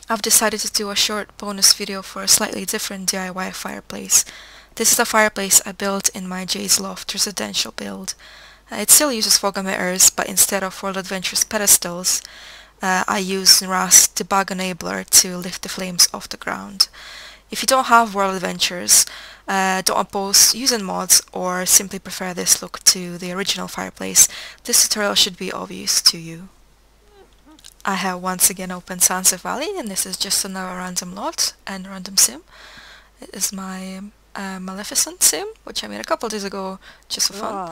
I've decided to do a short bonus video for a slightly different DIY fireplace. This is a fireplace I built in my Jay's Loft residential build. It still uses fog emitters, but instead of World Adventures pedestals, I use Nras Debug enabler to lift the flames off the ground. If you don't have World Adventures, don't oppose using mods, or simply prefer this look to the original fireplace, this tutorial should be obvious to you. I have once again opened Sunset Valley, and this is just another random lot and random sim. It is my Maleficent sim, which I made a couple days ago just for fun,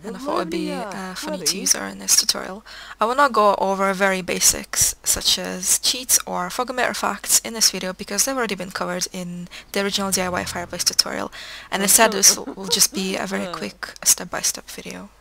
and I thought it would be funny to use her in this tutorial. I will not go over very basics such as cheats or fog emitter facts in this video because they've already been covered in the original DIY fireplace tutorial, and instead this will just be a very quick step-by-step video.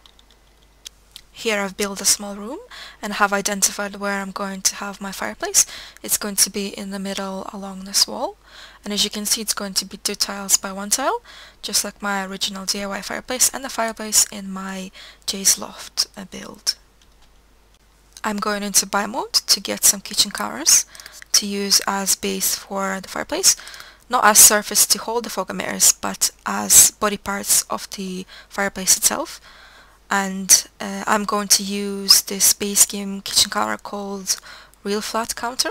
Here I've built a small room and have identified where I'm going to have my fireplace. It's going to be in the middle along this wall, and as you can see it's going to be 2 tiles by 1 tile, just like my original DIY fireplace and the fireplace in my Jay's Loft build. I'm going into buy mode to get some kitchen counters to use as base for the fireplace, not as surface to hold the fog emitters, but as body parts of the fireplace itself. And I'm going to use this base game kitchen counter called Real Flat Counter,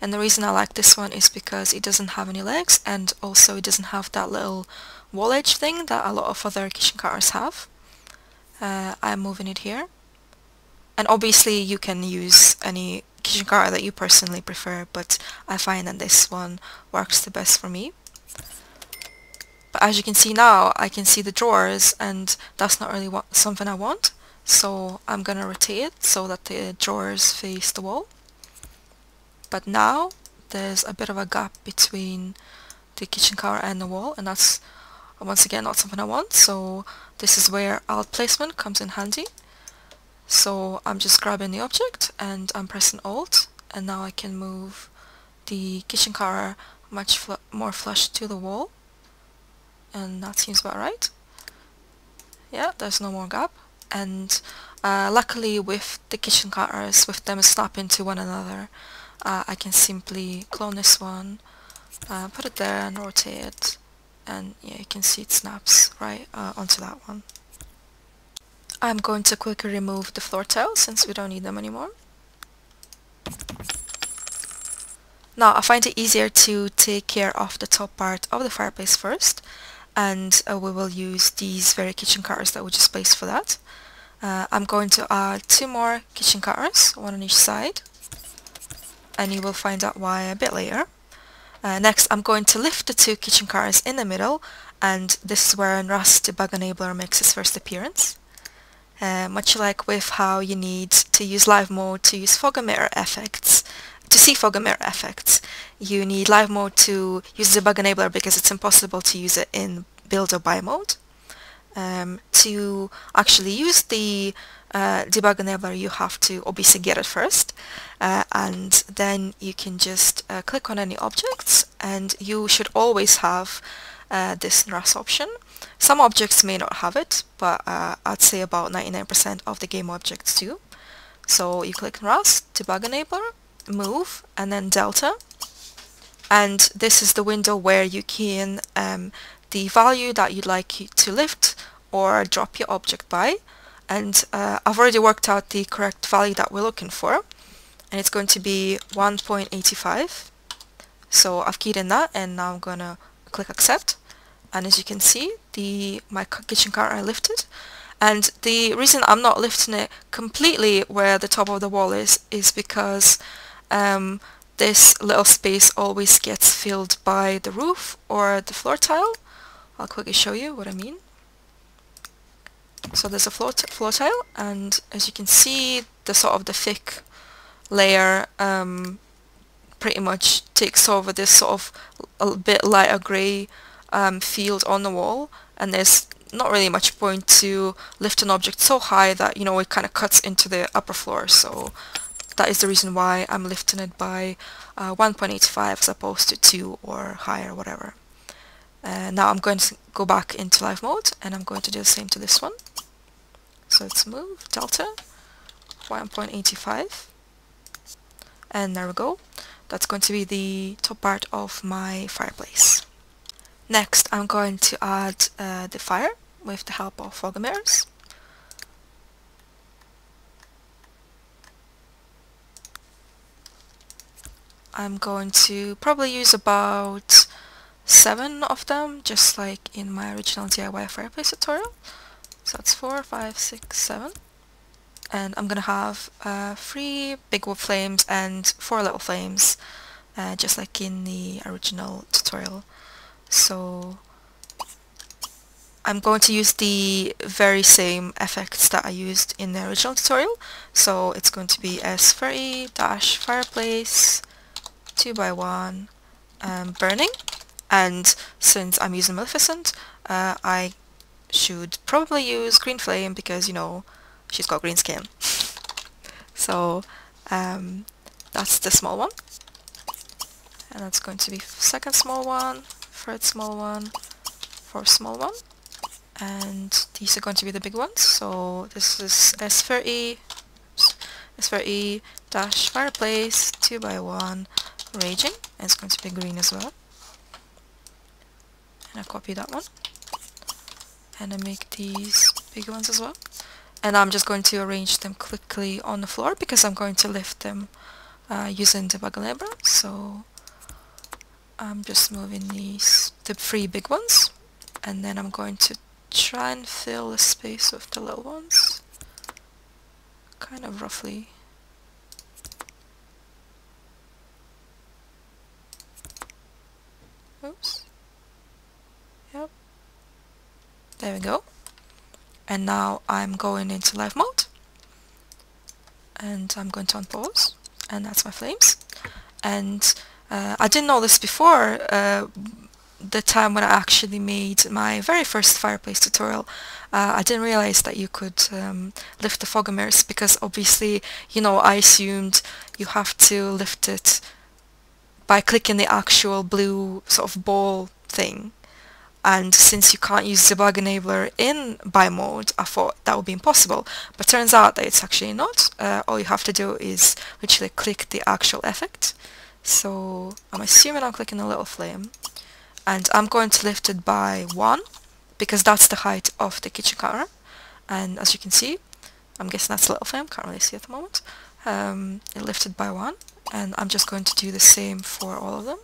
and the reason I like this one is because it doesn't have any legs, and also it doesn't have that little wall edge thing that a lot of other kitchen counters have. I'm moving it here, and obviously you can use any kitchen counter that you personally prefer, but I find that this one works the best for me. But as you can see now, I can see the drawers, and that's not really something I want. So I'm gonna rotate it so that the drawers face the wall. But now there's a bit of a gap between the kitchen counter and the wall, and that's once again not something I want. So this is where alt placement comes in handy. So I'm just grabbing the object and I'm pressing alt, and now I can move the kitchen counter much more flush to the wall. And that seems about right. Yeah, there's no more gap, and luckily with the kitchen counters, with them snapping to one another, I can simply clone this one, put it there and rotate it, and yeah, you can see it snaps right onto that one. I'm going to quickly remove the floor tiles since we don't need them anymore. Now I find it easier to take care of the top part of the fireplace first, and we will use these very kitchen counters that we just placed for that. I'm going to add 2 more kitchen counters, 1 on each side, and you will find out why a bit later. Next I'm going to lift the 2 kitchen counters in the middle, and this is where Nras Debug enabler makes its first appearance. Much like with how you need to use live mode to use fog emitter effects, to see fog emitter effects, you need live mode to use Debug enabler because it's impossible to use it in build or buy mode. To actually use the Debug enabler, you have to obviously get it first, and then you can just click on any objects, and you should always have this Nras option. Some objects may not have it, but I'd say about 99% of the game objects do. So you click Nras, Debug enabler, move, and then delta, and this is the window where you key in the value that you'd like to lift or drop your object by, and I've already worked out the correct value that we're looking for, and it's going to be 1.85. so I've keyed in that, and now I'm gonna click accept, and as you can see my kitchen counter are lifted. And the reason I'm not lifting it completely where the top of the wall is because this little space always gets filled by the roof or the floor tile. I'll quickly show you what I mean. So there's a floor tile, and as you can see, the thick layer pretty much takes over this sort of a bit lighter grey field on the wall, and there's not really much point to lift an object so high that, you know, it kind of cuts into the upper floor. So that is the reason why I'm lifting it by 1.85 as opposed to 2 or higher, whatever. Now I'm going to go back into live mode, and I'm going to do the same to this one. So let's move, delta, 1.85, and there we go. That's going to be the top part of my fireplace. Next, I'm going to add the fire with the help of fog emitters. I'm going to probably use about 7 of them, just like in my original DIY fireplace tutorial. So that's 4, 5, 6, 7. And I'm gonna have 3 big wood flames and 4 little flames, just like in the original tutorial. So I'm going to use the very same effects that I used in the original tutorial. So it's going to be S30-fireplace 2x1 burning. And since I'm using Maleficent, I should probably use green flame because, you know, she's got green skin. So that's the small one. And that's going to be second small one, third small one, fourth small one. And these are going to be the big ones. So this is S30-fireplace 2x1 raging. And it's going to be green as well. And I copy that one. And I make these big ones as well. And I'm just going to arrange them quickly on the floor because I'm going to lift them using Debug Labor. So I'm just moving the 3 big ones, and then I'm going to try and fill the space with the little ones, kind of roughly. Oops. Yep. There we go. And now I'm going into live mode. And I'm going to unpause. And that's my flames. And I didn't know this before the time when I actually made my very first fireplace tutorial. I didn't realize that you could lift the fog emitters because obviously, you know, I assumed you have to lift it by clicking the actual blue sort of ball thing. And since you can't use Debug Enabler in buy mode, I thought that would be impossible. But turns out that it's actually not. All you have to do is literally click the actual effect. So I'm assuming I'm clicking a little flame. And I'm going to lift it by 1, because that's the height of the kitchen counter. And as you can see, I'm guessing that's a little flame, can't really see at the moment. It lifted by 1. And I'm just going to do the same for all of them.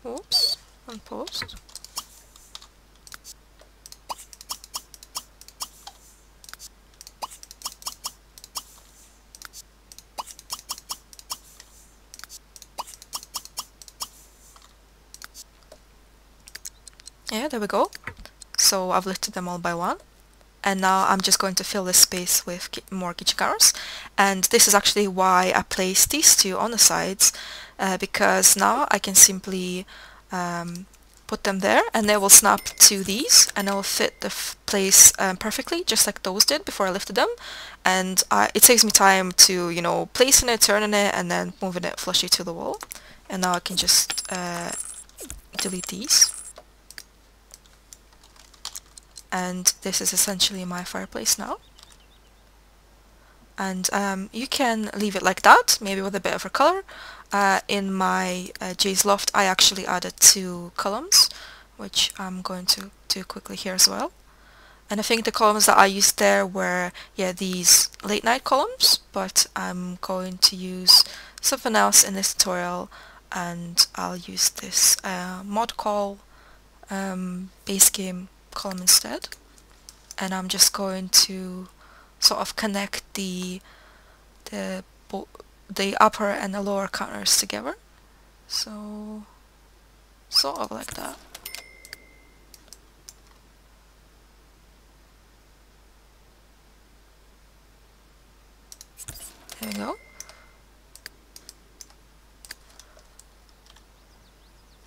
Oops, unpaused. Yeah, there we go. So I've lifted them all by 1. And now I'm just going to fill this space with more kitchen counters. And this is actually why I placed these 2 on the sides, because now I can simply put them there and they will snap to these and it will fit the place perfectly, just like those did before I lifted them. And it saves me time to, you know, placing it, turning it, and then moving it flushly to the wall. And now I can just delete these. And this is essentially my fireplace now. And you can leave it like that, maybe with a bit of a color. In my Jay's Loft I actually added 2 columns, which I'm going to do quickly here as well. And I think the columns that I used there were, yeah, these late night columns, but I'm going to use something else in this tutorial, and I'll use this mod call base game column instead. And I'm just going to sort of connect the upper and the lower counters together. So sort of like that. There we go.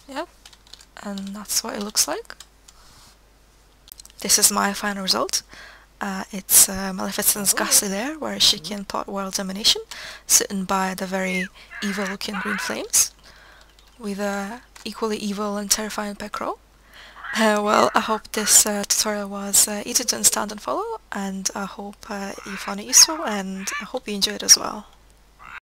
Yep, and that's what it looks like. This is my final result. It's Maleficent's castle there, where she can plot world domination, sitting by the very evil looking green flames, with a equally evil and terrifying pet crow. Well, I hope this tutorial was easy to understand and follow, and I hope you found it useful, and I hope you enjoyed it as well.